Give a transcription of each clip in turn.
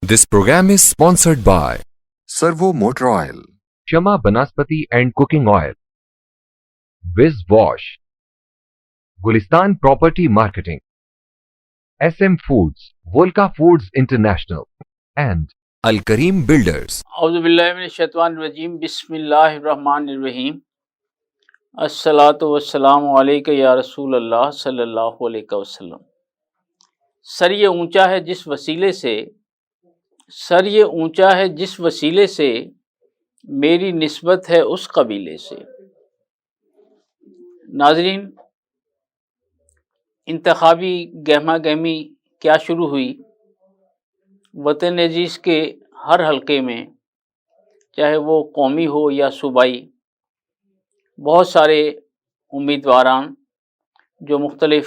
This program is sponsored by Servo Motor Oil, Shama Banaspati and Cooking Oil, Viz Wash, Gulistan Property Marketing, SM Foods, Volca Foods International, and Al Kareem Builders. اعوذ باللہ من الشیطان الرجیم بسم اللہ الرحمن الرحیم الصلاۃ والسلام علیک یا رسول اللہ صلی اللہ علیہ وسلم۔ سر یہ اونچا ہے جس وسیلے سے میری نسبت ہے اس قبیلے سے۔ ناظرین، انتخابی گہما گہمی کیا شروع ہوئی؟ وطن عزیز کے ہر حلقے میں، چاہے وہ قومی ہو یا صوبائی، بہت سارے امیدواران جو مختلف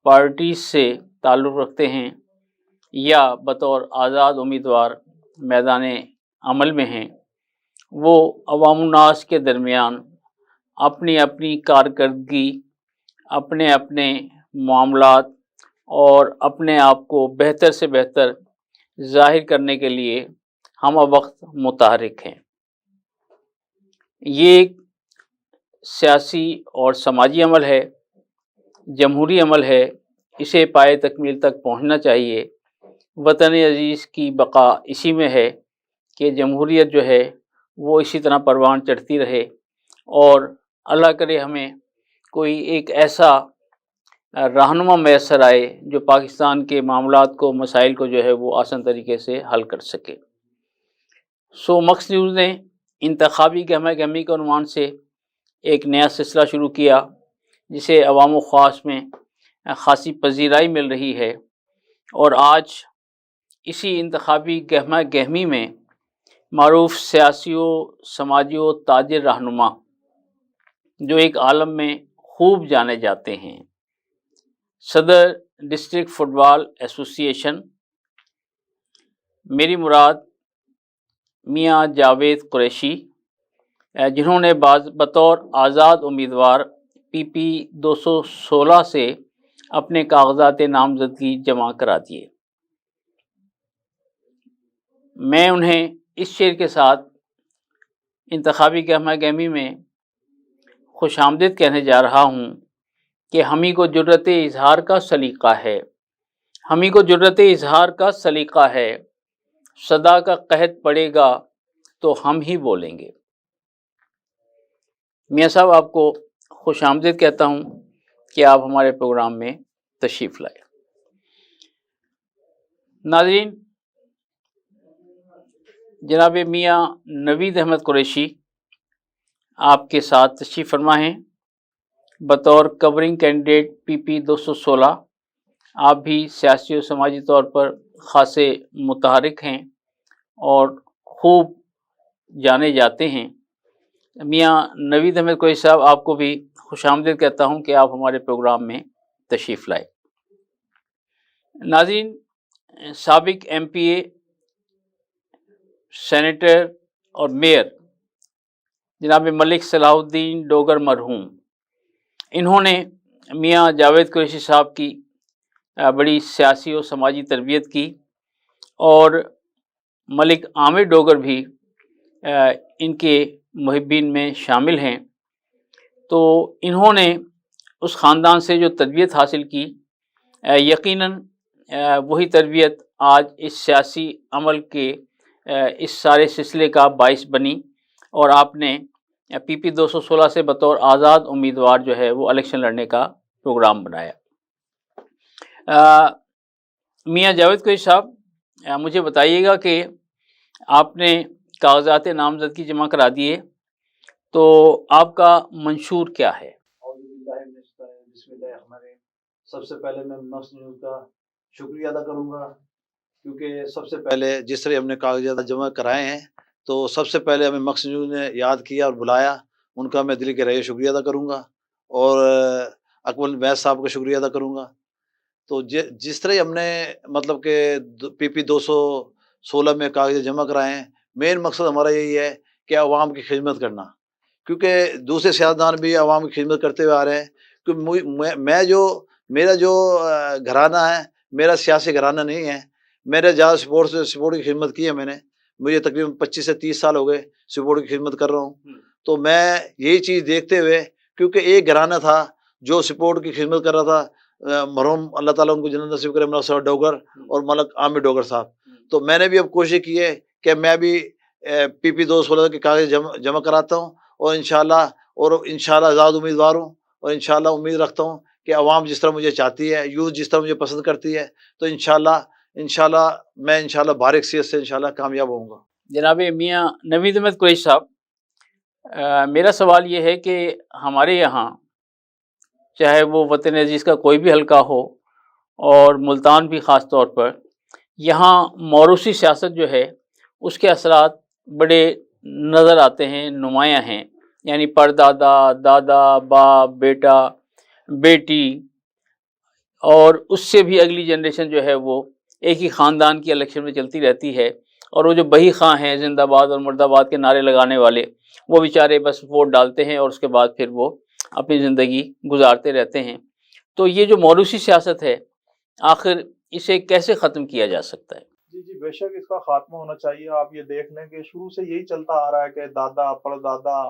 پارٹیز سے تعلق رکھتے ہیں یا بطور آزاد امیدوار میدان عمل میں ہیں، وہ عوام الناس کے درمیان اپنی اپنی کارکردگی، اپنے اپنے معاملات اور اپنے آپ کو بہتر سے بہتر ظاہر کرنے کے لیے ہم وقت متحرک ہیں۔ یہ ایک سیاسی اور سماجی عمل ہے، جمہوری عمل ہے، اسے پائے تکمیل تک پہنچنا چاہیے۔ وطن عزیز کی بقا اسی میں ہے کہ جمہوریت جو ہے وہ اسی طرح پروان چڑھتی رہے، اور اللہ کرے ہمیں کوئی ایک ایسا رہنما میسر آئے جو پاکستان کے معاملات کو، مسائل کو جو ہے وہ آسان طریقے سے حل کر سکے۔ مکس نیوز نے انتخابی گہما گہمی کے عنوان سے ایک نیا سلسلہ شروع کیا، جسے عوام و خواص میں خاصی پذیرائی مل رہی ہے، اور آج اسی انتخابی گہما گہمی میں معروف سیاسی و سماجی و تاجر رہنما جو ایک عالم میں خوب جانے جاتے ہیں، صدر ڈسٹرکٹ فٹ بال ایسوسی ایشن، میری مراد میاں جاوید قریشی، جنہوں نے بطور آزاد امیدوار PP 216 سے اپنے کاغذات نامزدگی جمع کرا دیے۔ میں انہیں اس شعر کے ساتھ انتخابی گہما گہمی میں خوش آمدید کہنے جا رہا ہوں کہ ہمیں کو جرأت اظہار کا سلیقہ ہے، ہمیں کو جرأت اظہار کا سلیقہ ہے، صدا کا قحط پڑے گا تو ہم ہی بولیں گے۔ میاں صاحب، آپ کو خوش آمدید کہتا ہوں کہ آپ ہمارے پروگرام میں تشریف لائے۔ ناظرین، جناب میاں نوید احمد قریشی آپ کے ساتھ تشریف فرما ہیں بطور کورنگ کینڈیڈیٹ PP 216۔ آپ بھی سیاسی و سماجی طور پر خاصے متحرک ہیں اور خوب جانے جاتے ہیں۔ میاں نوید احمد قریشی صاحب، آپ کو بھی خوش آمدید کہتا ہوں کہ آپ ہمارے پروگرام میں تشریف لائے۔ ناظرین، سابق MPA، سینیٹر اور میئر جناب ملک صلاح الدین ڈوگر مرحوم، انہوں نے میاں جاوید قریشی صاحب کی بڑی سیاسی و سماجی تربیت کی، اور ملک عامر ڈوگر بھی ان کے محبین میں شامل ہیں۔ تو انہوں نے اس خاندان سے جو تربیت حاصل کی، یقیناً وہی تربیت آج اس سیاسی عمل کے اس سارے سلسلے کا باعث بنی، اور آپ نے PP 216 سے بطور آزاد امیدوار جو ہے وہ الیکشن لڑنے کا پروگرام بنایا۔ میاں جاوید قریشی صاحب، مجھے بتائیے گا کہ آپ نے کاغذات نامزدگی جمع کرا دیے، تو آپ کا منشور کیا ہے؟ سب سے پہلے میں مکس نیوز کا شکریہ ادا کروں گا، کیونکہ سب سے پہلے جس طرح ہم نے کاغذات جمع کرائے ہیں، تو سب سے پہلے ہمیں مکس نیوز نے یاد کیا اور بلایا، ان کا میں دل کے رہے شکریہ ادا کروں گا، اور اکمل ویس صاحب کا شکریہ ادا کروں گا۔ تو جس طرح ہم نے مطلب کہ PP 216 میں کاغذات جمع کرائے ہیں، مین مقصد ہمارا یہی ہے کہ عوام کی خدمت کرنا، کیونکہ دوسرے سیاستدان بھی عوام کی خدمت کرتے ہوئے آ رہے ہیں۔ کہ میرا جو گھرانہ ہے، میرا سیاسی گھرانہ نہیں ہے، میں نے زیادہ سپورٹ کی خدمت کی ہے. میں نے مجھے تقریباً 25 سے 30 سال ہو گئے سپورٹ کی خدمت کر رہا ہوں. تو میں یہی چیز دیکھتے ہوئے، کیونکہ ایک گھرانہ تھا جو سپورٹ کی خدمت کر رہا تھا، مرحوم اللہ تعالیٰ ان کو جنت نصیب کرے، ملک صاحب ڈوگر اور ملک عامر ڈوگر صاحب. تو میں نے بھی اب کوشش کی ہے کہ میں بھی PP 216 کے کاغذ جمع کراتا ہوں، اور انشاءاللہ آزاد امیدوار ہوں، اور انشاءاللہ امید رکھتا ہوں کہ عوام جس طرح مجھے چاہتی ہے، یوتھ جس طرح مجھے پسند کرتی ہے، تو انشاءاللہ میں انشاءاللہ بارک سیت سے انشاءاللہ کامیاب ہوں گا. جناب میاں نوید احمد قریشی صاحب، میرا سوال یہ ہے کہ ہمارے یہاں چاہے وہ وطن عزیز کا کوئی بھی حلقہ ہو، اور ملتان بھی خاص طور پر، یہاں موروثی سیاست جو ہے اس کے اثرات بڑے نظر آتے ہیں، نمایاں ہیں. یعنی پردادا، دادا، باپ، بیٹا، بیٹی، اور اس سے بھی اگلی جنریشن جو ہے وہ ایک ہی خاندان کی الیکشن میں چلتی رہتی ہے. اور وہ جو بہی خاں ہیں، زندہ باد اور مرد آباد کے نعرے لگانے والے، وہ بیچارے بس ووٹ ڈالتے ہیں اور اس کے بعد پھر وہ اپنی زندگی گزارتے رہتے ہیں. تو یہ جو موروثی سیاست ہے، آخر اسے کیسے ختم کیا جا سکتا ہے؟ جی بے شک اس کا خاتمہ ہونا چاہیے. آپ یہ دیکھ لیں کہ شروع سے یہی چلتا آ رہا ہے کہ دادا، پردادا،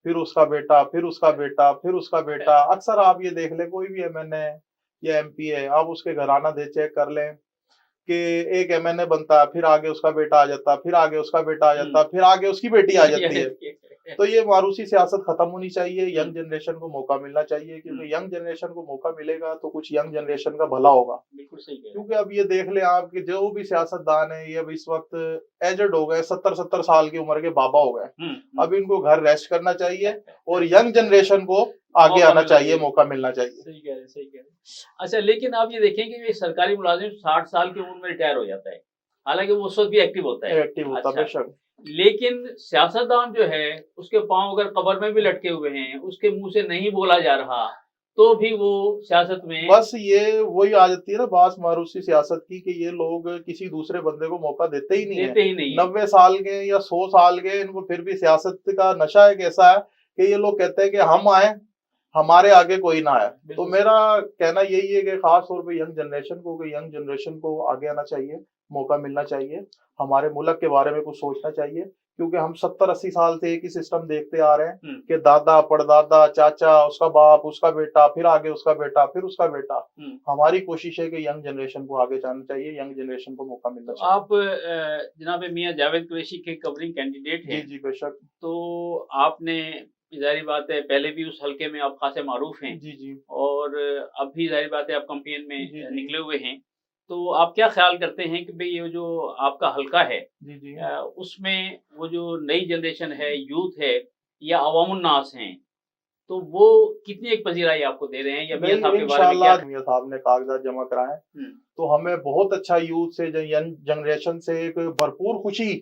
پھر اس کا بیٹا، پھر اس کا بیٹا، پھر اس کا بیٹا. اکثر آپ یہ دیکھ لیں کوئی بھی MN یا MP ہے، آپ اس کے گھرانہ چیک کر لیں کہ ایک MN بنتا ہے، پھر آگے اس کا بیٹا آ جاتا، پھر آگے اس کا بیٹا آ جاتا، پھر آگے اس کی بیٹی آ جاتی ہے. تو یہ موروثی سیاست ختم ہونی چاہیے. ینگ جنریشن کو موقع ملنا چاہیے، کیونکہ ینگ جنریشن کو موقع ملے گا تو کچھ ینگ جنریشن کا بھلا ہوگا. بالکل صحیح ہے. کیونکہ اب یہ دیکھ لیں آپ کہ جو بھی سیاست دان ہیں، یہ اب اس وقت ایجڈ ہو گئے، 70 سال کی عمر کے بابا ہو گئے. اب ان کو گھر ریسٹ کرنا چاہیے، اور ینگ جنریشن کو آگے آنا چاہیے، موقع ملنا چاہیے. صحیح کہہ رہے ہیں. اچھا، لیکن آپ یہ دیکھیں کہ یہ سرکاری ملازم 60 سال کی عمر میں ریٹائر ہو جاتا ہے، حالانکہ وہ اس وقت بھی ایکٹیو ہوتا ہے. ایکٹیو ہوتا بے شک. لیکن سیاستدان جو ہے اس کے پاؤں اگر قبر میں بھی لٹکے ہوئے ہیں، اس کے منہ سے نہیں بولا جا رہا، تو بھی وہ سیاست میں بس یہ وہی آ جاتی ہے نا بات موروثی سیاست کی، کہ یہ لوگ کسی دوسرے بندے کو موقع دیتے ہی نہیں ہیں. 90 سال کے یا 100 سال کے، ان کو پھر بھی سیاست کا نشہ ایک ایسا ہے کہ یہ لوگ کہتے ہیں کہ ہم آئیں، ہمارے آگے کوئی نہ آئے. تو میرا کہنا یہی ہے کہ خاص طور پہ ینگ جنریشن کو آگے آنا چاہیے، موقع ملنا چاہیے، ہمارے ملک کے بارے میں کچھ سوچنا چاہیے. کیونکہ ہم 70-80 سال سے ایک ہی سسٹم دیکھتے آ رہے ہیں کہ دادا، پردادا، چاچا، اس کا باپ، اس کا بیٹا، پھر آگے اس کا بیٹا، پھر اس کا بیٹا. ہماری کوشش ہے کہ ینگ جنریشن کو آگے جانا چاہیے، ینگ جنریشن کو موقع ملنا چاہیے. آپ جناب میاں جاوید قریشی کے کورنگ کینڈیڈیٹ ہیں. جی بے شک. تو آپ نے ظاہری بات ہے پہلے بھی اس حلقے میں آپ خاصے معروف ہیں. جی. اور اب بھی ظاہری بات ہے آپ کمپین میں نکلے ہوئے ہیں. تو آپ کیا خیال کرتے ہیں کہ بھئی یہ جو آپ کا حلقہ ہے، اس میں وہ جو نئی جنریشن ہے، یوتھ ہے، یا عوام الناس ہیں، تو وہ کتنی ایک پذیرائی آپ کو دے رہے ہیں؟ یا میاں صاحب کے بارے میں کیا؟ میاں صاحب نے کاغذات جمع کرائے، تو ہمیں بہت اچھا یوتھ سے، ینگ جنریشن سے ایک بھرپور خوشی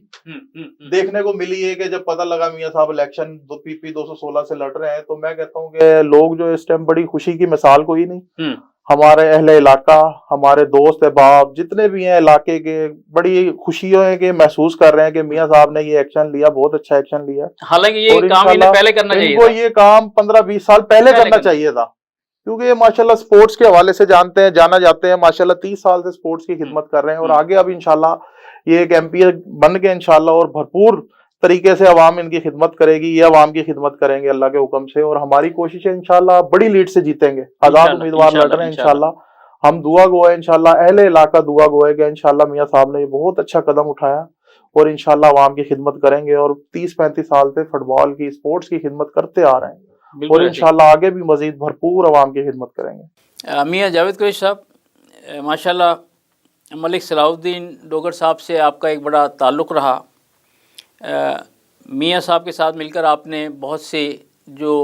دیکھنے کو ملی ہے کہ جب پتہ لگا میاں صاحب الیکشن PP 216 سے لڑ رہے ہیں، تو میں کہتا ہوں کہ لوگ جو اس ٹائم بڑی خوشی کی مثال کوئی نہیں. ہمارے اہل علاقہ، ہمارے دوست احباب جتنے بھی ہیں علاقے کے، بڑی خوشیوں ہے کہ محسوس کر رہے ہیں کہ میاں صاحب نے یہ ایکشن لیا، بہت اچھا ایکشن لیا. حالانکہ یہ کام انہیں پہلے کرنا چاہیے، ان کو یہ کام 15-20 سال پہلے کرنا چاہیے تھا. کیونکہ یہ ماشاءاللہ سپورٹس کے حوالے سے جانا جاتے ہیں، ماشاءاللہ 30 سال سے سپورٹس کی خدمت کر رہے ہیں، اور آگے اب انشاءاللہ یہ ایک MP بن کے انشاءاللہ اور بھرپور طریقے سے عوام ان کی خدمت کرے گی، یہ عوام کی خدمت کریں گے اللہ کے حکم سے. اور ہماری کوشش ہے انشاءاللہ بڑی لیڈ سے جیتیں گے. آزاد امیدوار لڑ رہے ہیں انشاءاللہ. ہم دعا گو ہے انشاءاللہ، اہل علاقہ دعا گو ہے کہ انشاءاللہ میاں صاحب نے یہ بہت اچھا قدم اٹھایا، اور انشاءاللہ عوام کی خدمت کریں گے. اور 30-35 سال سے فٹ بال کی، اسپورٹس کی خدمت کرتے آ رہے ہیں، اور انشاءاللہ آگے بھی مزید بھرپور عوام کی خدمت کریں گے. میاں جاوید قریشی صاحب، ماشاءاللہ ملک صلاح الدین ڈوگر صاحب سے آپ کا ایک بڑا تعلق رہا. میاں صاحب کے ساتھ مل کر آپ نے بہت سے جو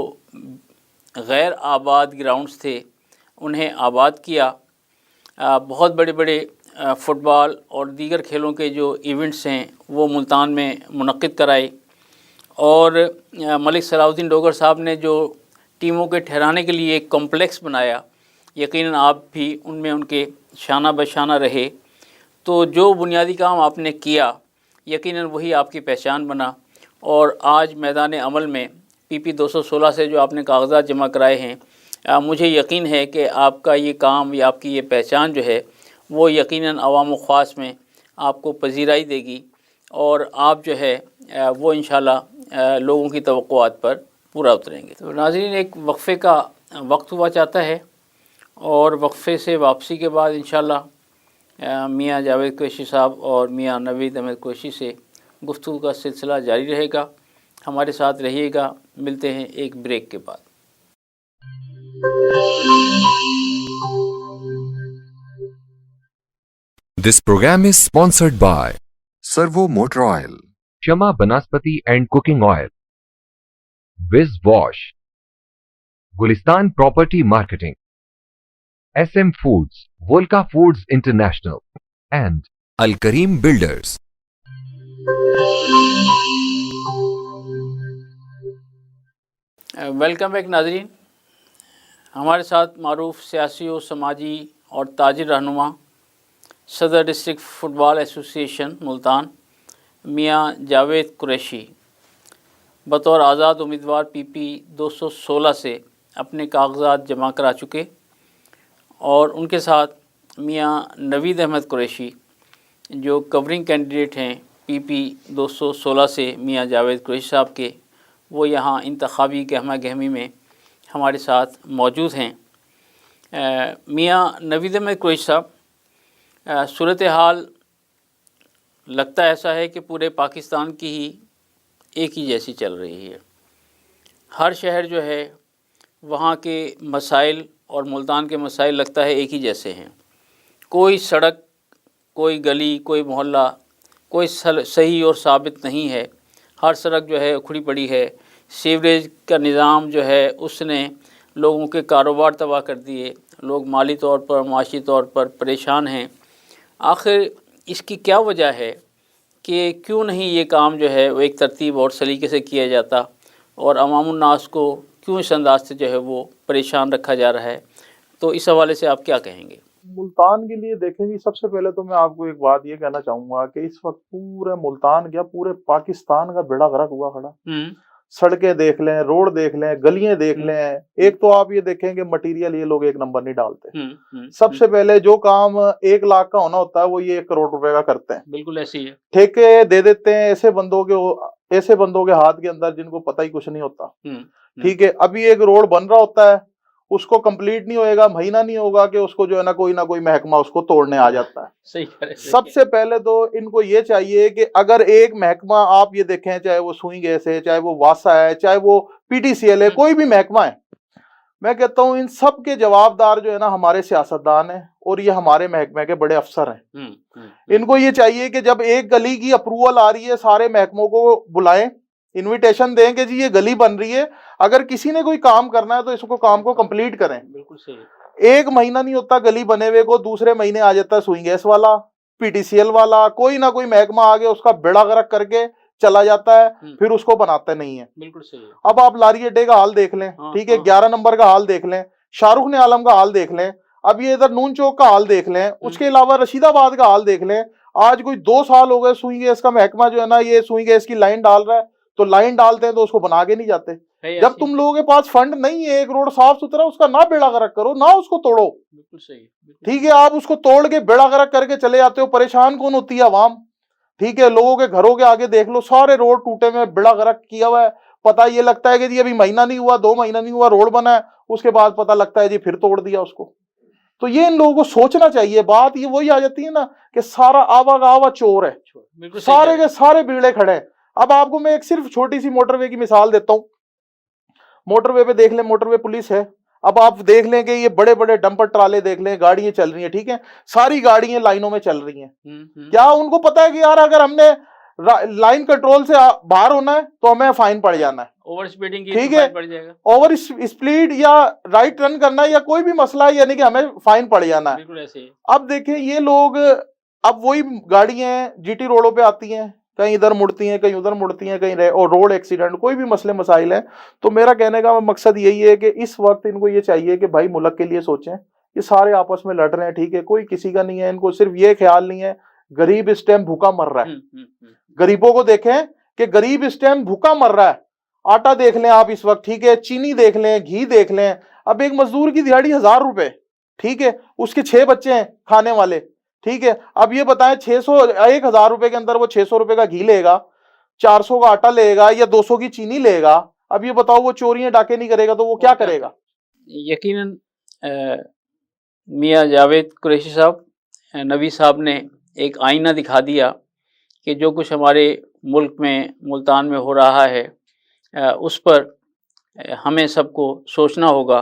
غیر آباد گراؤنڈز تھے انہیں آباد کیا. بہت بڑے بڑے فٹ بال اور دیگر کھیلوں کے جو ایونٹس ہیں وہ ملتان میں منعقد کرائے. اور ملک صلاح الدین ڈوگر صاحب نے جو ٹیموں کے ٹھہرانے کے لیے ایک کمپلیکس بنایا، یقیناً آپ بھی ان میں ان کے شانہ بشانہ رہے. تو جو بنیادی کام آپ نے کیا یقیناً وہی آپ کی پہچان بنا. اور آج میدان عمل میں PP 216 سے جو آپ نے کاغذات جمع کرائے ہیں، مجھے یقین ہے کہ آپ کا یہ کام یا آپ کی یہ پہچان جو ہے وہ یقیناً عوام و خواص میں آپ کو پذیرائی دے گی اور آپ جو ہے وہ انشاءاللہ لوگوں کی توقعات پر پورا اتریں گے۔ تو ناظرین، ایک وقفے کا وقت ہوا چاہتا ہے اور وقفے سے واپسی کے بعد انشاءاللہ میاں جاوید قریشی صاحب اور میاں نوید احمد قریشی سے گفتگو کا سلسلہ جاری رہے گا۔ ہمارے ساتھ رہیے گا، ملتے ہیں ایک بریک کے بعد۔ This program is sponsored by Servo Motor Oil, Shama Banaspati and Cooking Oil, Viz Wash, Gulistan Property Marketing, SM Foods, Volca Foods International, and Al Kareem Builders. Welcome back ناظرین، ہمارے ساتھ معروف سیاسی و سماجی اور تاجر رہنما، صدر ڈسٹرکٹ فٹ بال ایسوسی ایشن ملتان میاں جاوید قریشی بطور آزاد امیدوار PP 216 سے اپنے کاغذات جمع کرا چکے، اور ان کے ساتھ میاں نوید احمد قریشی جو کورنگ کینڈیڈیٹ ہیں PP 216 سے میاں جاوید قریشی صاحب کے، وہ یہاں انتخابی گہما گہمی میں ہمارے ساتھ موجود ہیں۔ میاں نوید احمد قریشی صاحب، صورتحال لگتا ایسا ہے کہ پورے پاکستان کی ہی ایک ہی جیسی چل رہی ہے۔ ہر شہر جو ہے وہاں کے مسائل اور ملتان کے مسائل لگتا ہے ایک ہی جیسے ہیں۔ کوئی سڑک، کوئی گلی، کوئی محلہ، کوئی صحیح اور ثابت نہیں ہے۔ ہر سڑک جو ہے اکھڑی پڑی ہے۔ سیوریج کا نظام جو ہے اس نے لوگوں کے کاروبار تباہ کر دیے، لوگ مالی طور پر، معاشی طور پر پریشان ہیں۔ آخر اس کی کیا وجہ ہے کہ کیوں نہیں یہ کام جو ہے وہ ایک ترتیب اور سلیقے سے کیا جاتا، اور عوام الناس کو کیوں اس انداز سے جو ہے وہ پریشان رکھا جا رہا ہے؟ تو اس حوالے سے آپ کیا کہیں گے؟ ملتان کے لیے دیکھیں جی، سب سے پہلے تو میں آپ کو ایک بات یہ کہنا چاہوں گا کہ اس وقت پورے ملتان کیا پورے پاکستان کا بیڑا غرق ہوا کھڑا۔ سڑکیں دیکھ لیں، روڈ دیکھ لیں، گلیاں دیکھ لیں۔ ایک تو آپ یہ دیکھیں کہ مٹیریل یہ لوگ ایک نمبر نہیں ڈالتے۔ سب سے پہلے جو کام 1 لاکھ کا ہونا ہوتا ہے وہ یہ 1 کروڑ روپے کا کرتے ہیں۔ بالکل ایسے ہی ہے۔ ٹھیکے دے دیتے ہیں ایسے بندوں کے ہاتھ کے اندر جن کو پتہ ہی کچھ نہیں ہوتا۔ ٹھیک ہے، ابھی ایک روڈ بن رہا ہوتا ہے، اس کو کمپلیٹ نہیں ہوئے گا، مہینہ نہیں ہوگا کہ اس کو جو ہے نہ کوئی محکمہ اس کو توڑنے آ جاتا ہے۔ سب سے پہلے تو ان کو یہ چاہیے کہ اگر ایک محکمہ آپ یہ دیکھیں، چاہے وہ سوئیں گیس ہے، چاہے وہ واسا ہے، چاہے وہ PTCL ہے، کوئی بھی محکمہ ہے، میں کہتا ہوں ان سب کے جواب دار جو ہے نا ہمارے سیاستدان ہیں، اور یہ ہمارے محکمے کے بڑے افسر ہیں۔ ان کو یہ چاہیے کہ جب ایک گلی کی اپروول آ رہی ہے، سارے محکموں کو بلائیں، انویٹیشن دیں کہ جی یہ گلی بن رہی ہے، اگر کسی نے کوئی کام کرنا ہے تو اس کو کام کو کمپلیٹ کریں۔ بالکل صحیح۔ 1 مہینہ نہیں ہوتا گلی بنے ہوئے کو، دوسرے مہینے آ جاتا ہے سوئنگ گیس والا، PTCL والا، کوئی نہ کوئی محکمہ آگے اس کا بیڑا غرق کر کے چلا جاتا ہے، پھر اس کو بناتے نہیں ہیں۔ بالکل صحیح۔ اب آپ لاری اڈے کا حال دیکھ لیں، ٹھیک ہے، 11 نمبر کا حال دیکھ لیں، شاہ رخ نے عالم کا حال دیکھ لیں، اب یہ ادھر نون چوک کا حال دیکھ لیں، اس کے علاوہ رشید آباد کا حال دیکھ لیں۔ آج کوئی 2 سال ہو گئے سوئنگ گیس کا محکمہ جو ہے نا یہ سوئنگ گیس کی لائن ڈال رہا ہے، تو لائن ڈالتے ہیں تو اس کو بنا کے نہیں جاتے۔ جب تم لوگوں کے پاس فنڈ نہیں ہے ایک روڈ صاف ستھرا اس کا نہ بیڑا غرق کرو، نہ اس کو توڑو۔ بالکل صحیح۔ ٹھیک ہے، آپ اس کو توڑ کے بیڑا غرق کر کے چلے جاتے ہو، پریشان کون ہوتی ہے؟ عوام۔ ٹھیک ہے، لوگوں کے گھروں کے آگے دیکھ لو، سارے روڈ ٹوٹے میں بیڑا غرق کیا ہوا ہے۔ پتہ یہ لگتا ہے کہ جی ابھی مہینہ نہیں ہوا، 2 مہینہ نہیں ہوا، روڈ بنا ہے، اس کے بعد پتہ لگتا ہے جی پھر توڑ دیا اس کو۔ تو یہ ان لوگوں کو سوچنا چاہیے۔ بات یہ وہی آ جاتی ہے نا کہ سارا آوا کا آوا چور ہے، سارے کے سارے بیڑے کھڑے ہیں۔ اب آپ کو میں ایک صرف چھوٹی سی موٹر وے کی مثال دیتا ہوں۔ موٹر وے پہ دیکھ لیں، موٹر وے پولیس ہے، اب آپ دیکھ لیں کہ یہ بڑے بڑے ڈمپر ٹرالے دیکھ لیں، گاڑیاں چل رہی ہیں، ٹھیک ہے، ساری گاڑیاں لائنوں میں چل رہی ہیں۔ کیا ان کو پتا ہے کہ یار اگر ہم نے لائن کنٹرول سے باہر ہونا ہے تو ہمیں فائن پڑ جانا ہے، اوور اسپیڈنگ کی ٹھیک ہے، پڑ جائے گا، اوور اسپیڈ یا رائٹ رن کرنا یا کوئی بھی مسئلہ ہے، یعنی کہ ہمیں فائن پڑ جانا ہے۔ بالکل ایسے ہی۔ اب دیکھیں یہ لوگ، اب وہی گاڑیاں GT روڈوں پہ آتی ہیں، کہیں ادھر مڑتی ہیں، کہیں ادھر مڑتی ہیں، کہیں اور روڈ ایکسیڈنٹ، کوئی بھی مسئلے مسائل ہیں۔ تو میرا کہنے کا مقصد یہی ہے کہ اس وقت ان کو یہ چاہیے کہ بھائی ملک کے لیے سوچیں، یہ سارے آپس میں لڑ رہے ہیں، ٹھیک ہے، کوئی کسی کا نہیں ہے، ان کو صرف یہ خیال نہیں ہے غریب اس ٹائم بھوکا مر رہا ہے۔ غریبوں کو دیکھیں کہ غریب اس ٹائم بھوکا مر رہا ہے۔ آٹا دیکھ لیں آپ اس وقت، ٹھیک ہے، چینی دیکھ لیں، گھی دیکھ لیں۔ اب ایک مزدور کی دیہاڑی 1000 روپے، ٹھیک ہے، اس کے 6 بچے ہیں کھانے والے، ٹھیک ہے, اب یہ بتائیں 1,000 روپے کے اندر وہ 600 روپے کا گھی لے گا, 400 کا آٹا لے گا یا 200 کی چینی لے گا, اب یہ بتاؤ وہ چوریاں ڈاکے نہیں کرے گا تو وہ کیا کرے گا؟ یقیناً میاں جاوید قریشی صاحب, نبی صاحب نے ایک آئینہ دکھا دیا کہ جو کچھ ہمارے ملک میں, ملتان میں ہو رہا ہے, اس پر ہمیں سب کو سوچنا ہوگا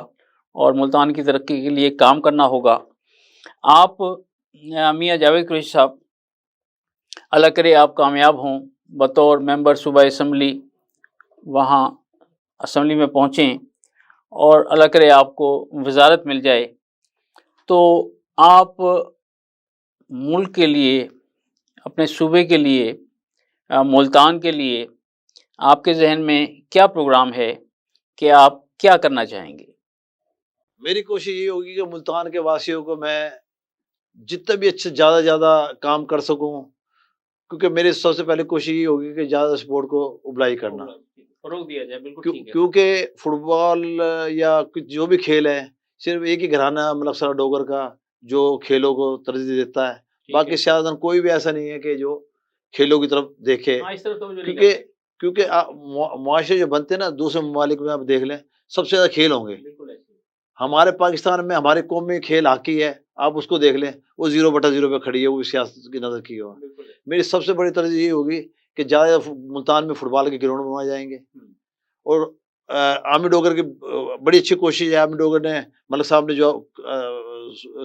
اور ملتان کی ترقی کے لیے کام کرنا ہوگا. آپ میاں جاوید قریشی صاحب, اللہ کرے آپ کامیاب ہوں, بطور ممبر صوبہ اسمبلی وہاں اسمبلی میں پہنچیں اور اللہ کرے آپ کو وزارت مل جائے, تو آپ ملک کے لیے, اپنے صوبے کے لیے, ملتان کے لیے آپ کے ذہن میں کیا پروگرام ہے کہ آپ کیا کرنا چاہیں گے؟ میری کوشش یہ ہوگی کہ ملتان کے واسیوں کو میں جتنا بھی اچھے زیادہ زیادہ کام کر سکوں, کیونکہ میری سب سے پہلے کوشش یہ ہوگی کہ زیادہ سپورٹ کو ابلائی کرنا, فروغ دیا جائے. بالکل ٹھیک ہے. کیونکہ فٹ بال یا جو بھی کھیل ہے صرف ایک ہی گھرانہ ملک سرا ڈوگر کا جو کھیلوں کو ترجیح دیتا ہے, باقی شاید کوئی بھی ایسا نہیں ہے کہ جو کھیلوں کی طرف دیکھے. کیونکہ معاشرے جو بنتے ہیں نا دوسرے ممالک میں آپ دیکھ لیں سب سے زیادہ کھیل ہوں گے. ہمارے پاکستان میں ہمارے قوم میں کھیل ہاکی ہے, آپ اس کو دیکھ لیں وہ 0/0 پہ کھڑی ہے, وہ سیاست کی نظر کی ہو. میری سب سے بڑی ترجیح یہ ہوگی کہ زیادہ ملتان میں فٹ بال کے گراؤنڈ بنوائے جائیں گے. اور عامر ڈوگر کی بڑی اچھی کوشش ہے, عامر ڈوگر نے ملک صاحب نے جو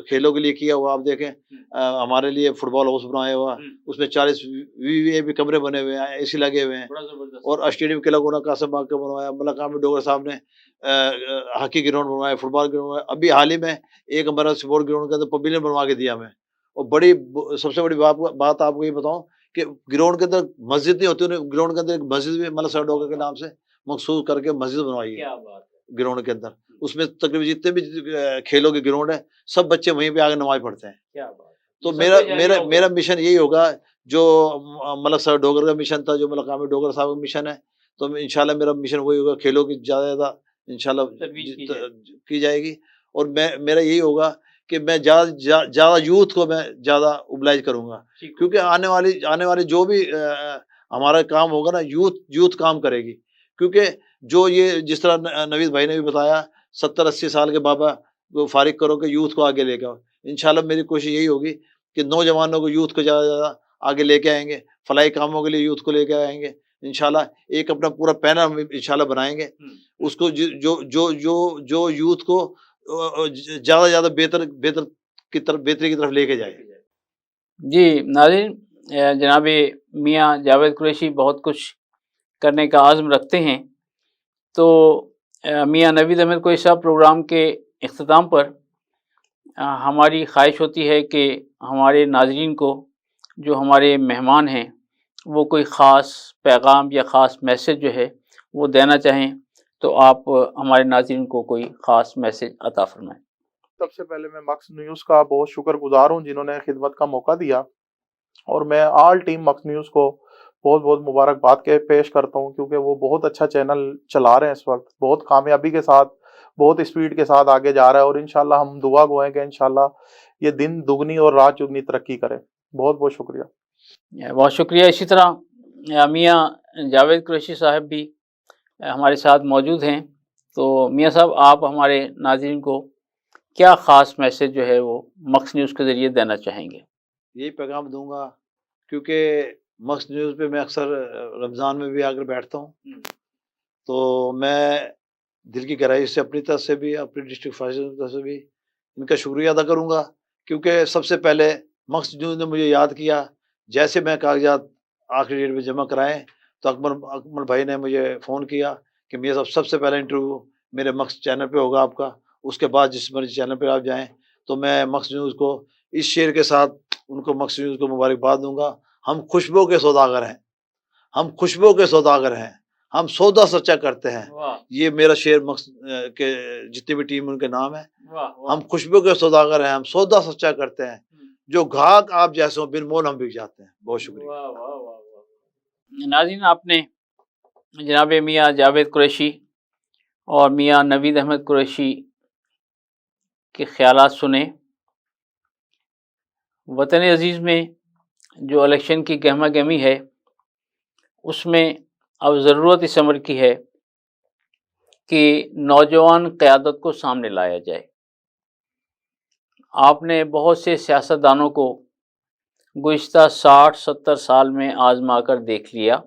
کھیلوں کے لیے کیا وہ آپ دیکھیں, ہمارے لیے فٹ بال ہاؤس بنایا ہوا, اس میں 40 VIP کمرے بنے ہوئے ہیں, AC لگے ہوئے ہیں, اور اسٹیڈیم کے لگونا قاسم باغ کا بنوایا. ملک عامر ڈوگر صاحب نے ہاکی گراؤنڈ بنوایا, فٹ بال گراؤنڈ, ابھی حال ہی میں ایک ہمارا سپورٹ گراؤنڈ کے اندر پویلین بنوا کے دیا ہمیں. اور بڑی سب سے بڑی بات آپ کو یہ بتاؤں کہ گراؤنڈ کے اندر مسجد نہیں ہوتی, انہیں گراؤنڈ کے اندر ایک مسجد بھی ملک صاحب ڈوگر کے نام سے مخصوص کر کے مسجد بنوائی ہے گراؤنڈ کے اندر. اس میں تقریباً جتنے بھی کھیلوں کے گراؤنڈ ہیں سب بچے وہیں پہ آگے نماز پڑھتے ہیں. تو میرا مشن یہی ہوگا جو ملک صاحب ڈوگر کا مشن تھا, جو ملک عامر ڈوگر صاحب کا مشن ہے, تو انشاءاللہ میرا مشن وہی ہوگا, کھیلوں کی زیادہ زیادہ انشاءاللہ کی جائے گی. اور میرا یہی ہوگا کہ میں زیادہ یوتھ کو میں زیادہ ابلائج کروں گا, کیونکہ آنے والی جو بھی ہمارا کام ہوگا نا یوتھ کام کرے گی. کیونکہ جو یہ جس طرح نوید بھائی نے بھی بتایا 70-80 سال کے بابا کو فارغ کرو کہ یوتھ کو آگے لے کے آؤ. انشاءاللہ میری کوشش یہی ہوگی کہ نوجوانوں کو یوتھ کو زیادہ زیادہ آگے لے کے آئیں گے, فلاحی کاموں کے لیے یوتھ کو لے کے آئیں گے. انشاءاللہ ایک اپنا پورا پینل ہم انشاءاللہ بنائیں گے, اس کو جو یوتھ کو زیادہ زیادہ بہتری کی طرف لے کے جائے. جی ناظرین, جناب میاں جاوید قریشی بہت کچھ کرنے کا عزم رکھتے ہیں, تو میاں نوید احمد قریشی صاحب پروگرام کے اختتام پر ہماری خواہش ہوتی ہے کہ ہمارے ناظرین کو, جو ہمارے مہمان ہیں, وہ کوئی خاص پیغام یا خاص میسج جو ہے وہ دینا چاہیں, تو آپ ہمارے ناظرین کو کوئی خاص میسج عطا فرمائیں. سب سے پہلے میں مکس نیوز کا بہت شکر گزار ہوں جنہوں نے خدمت کا موقع دیا, اور میں آل ٹیم مکس نیوز کو بہت بہت مبارکباد کے پیش کرتا ہوں, کیونکہ وہ بہت اچھا چینل چلا رہے ہیں اس وقت, بہت کامیابی کے ساتھ, بہت اسپیڈ کے ساتھ آگے جا رہا ہے, اور انشاءاللہ ہم دعا گو ہیں کہ انشاءاللہ یہ دن دگنی اور رات چگنی ترقی کرے. بہت بہت شکریہ. بہت شکریہ. اسی طرح میاں جاوید قریشی صاحب بھی ہمارے ساتھ موجود ہیں, تو میاں صاحب آپ ہمارے ناظرین کو کیا خاص میسج جو ہے وہ مکس نیوز کے ذریعے دینا چاہیں گے؟ یہی پیغام دوں گا, کیونکہ مکس نیوز پہ میں اکثر رمضان میں بھی آ کر بیٹھتا ہوں, تو میں دل کی گہرائی سے اپنی طرف سے بھی, اپنی ڈسٹرکٹ فائزر کی طرف سے بھی ان کا شکریہ ادا کروں گا. کیونکہ سب سے پہلے مکس نیوز نے مجھے یاد کیا, جیسے میں کاغذات آخری ڈیٹ میں جمع کرائے تو اکمل بھائی نے مجھے فون کیا کہ میرا سب سے پہلا انٹرویو میرے مکس چینل پہ ہوگا آپ کا, اس کے بعد جس مرضی چینل پہ آپ جائیں. تو میں مکس نیوز کو اس شعر کے ساتھ ان کو مکس نیوز کو مبارکباد دوں گا. ہم خوشبو کے سوداگر ہیں, ہم خوشبو کے سوداگر ہیں, ہم سودا سچا کرتے ہیں. یہ میرا شعر مکس کے جتنی بھی ٹیم ان کے نام ہے. ہم خوشبو کے سوداگر ہیں, ہم سودا سچا کرتے ہیں, جو گھاک آپ جیسے ہوں بن مول ہم بک جاتے ہیں. بہت شکریہ. ناظرین, آپ نے جناب میاں جاوید قریشی اور میاں نوید احمد قریشی کے خیالات سنے. وطن عزیز میں جو الیکشن کی گہما گہمی ہے اس میں اب ضرورت اس امر کی ہے کہ نوجوان قیادت کو سامنے لایا جائے. آپ نے بہت سے سیاستدانوں کو گزشتہ 60-70 سال میں آزما کر دیکھ لیا.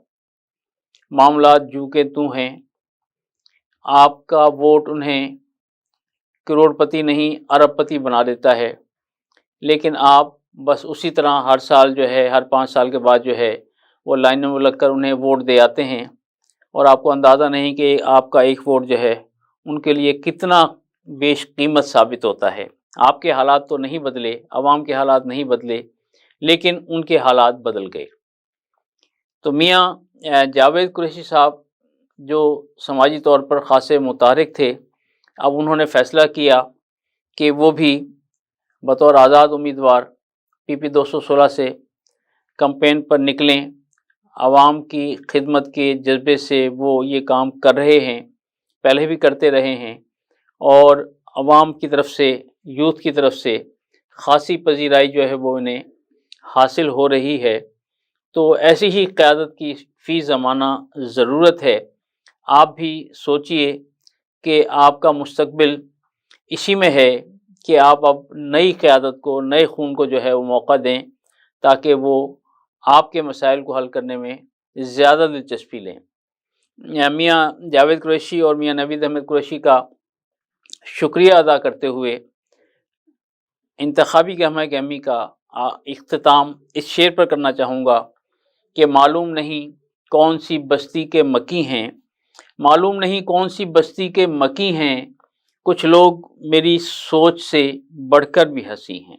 معاملات جو کہ تو ہیں. آپ کا ووٹ انہیں کروڑ پتی نہیں ارب پتی بنا دیتا ہے، لیکن آپ بس اسی طرح ہر سال جو ہے، ہر 5 سال کے بعد جو ہے وہ لائنوں میں لگ کر انہیں ووٹ دے آتے ہیں، اور آپ کو اندازہ نہیں کہ آپ کا ایک ووٹ جو ہے ان کے لیے کتنا بیش قیمت ثابت ہوتا ہے. آپ کے حالات تو نہیں بدلے، عوام کے حالات نہیں بدلے، لیکن ان کے حالات بدل گئے. تو میاں جاوید قریشی صاحب جو سماجی طور پر خاصے متحرک تھے، اب انہوں نے فیصلہ کیا کہ وہ بھی بطور آزاد امیدوار PP 216 سے کمپین پر نکلیں. عوام کی خدمت کے جذبے سے وہ یہ کام کر رہے ہیں، پہلے بھی کرتے رہے ہیں، اور عوام کی طرف سے، یوتھ کی طرف سے خاصی پذیرائی جو ہے وہ انہیں حاصل ہو رہی ہے. تو ایسی ہی قیادت کی فی زمانہ ضرورت ہے. آپ بھی سوچئے کہ آپ کا مستقبل اسی میں ہے کہ آپ اب نئی قیادت کو، نئے خون کو جو ہے وہ موقع دیں تاکہ وہ آپ کے مسائل کو حل کرنے میں زیادہ دلچسپی لیں. میاں جاوید قریشی اور میاں نوید احمد قریشی کا شکریہ ادا کرتے ہوئے انتخابی گہما گہمی کا اختتام اس شعر پر کرنا چاہوں گا کہ معلوم نہیں کون سی بستی کے مکی ہیں، معلوم نہیں کون سی بستی کے مکی ہیں، کچھ لوگ میری سوچ سے بڑھ کر بھی ہنسی ہیں.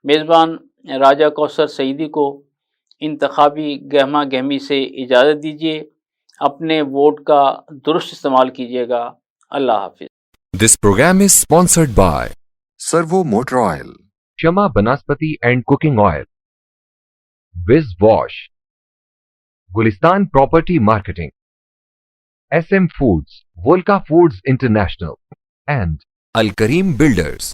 میزبان راجہ کوثر سعیدی کو انتخابی گہما گہمی سے اجازت دیجیے. اپنے ووٹ کا درست استعمال کیجیے گا. اللہ حافظ. This program is sponsored by Servo Motor Oil, Shama Banaspati and Cooking Oil, Viz Wash, Gulistan Property Marketing, SM Foods, Volca Foods International, and Al Kareem Builders.